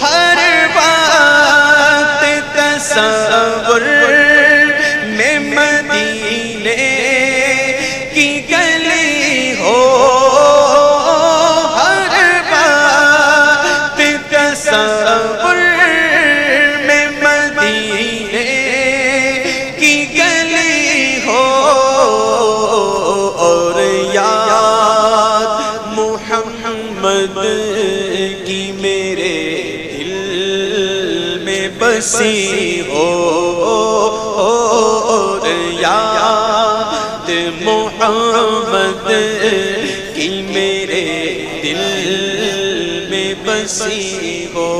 ہر بات تصور میں مدینے کی گلی ہو، ہر بات تصور میں مدینے کی گلی ہو، اور یاد محمد کی میرے دل میں بسی ہو، اور یاد محمد کی میرے دل میں بسی ہو۔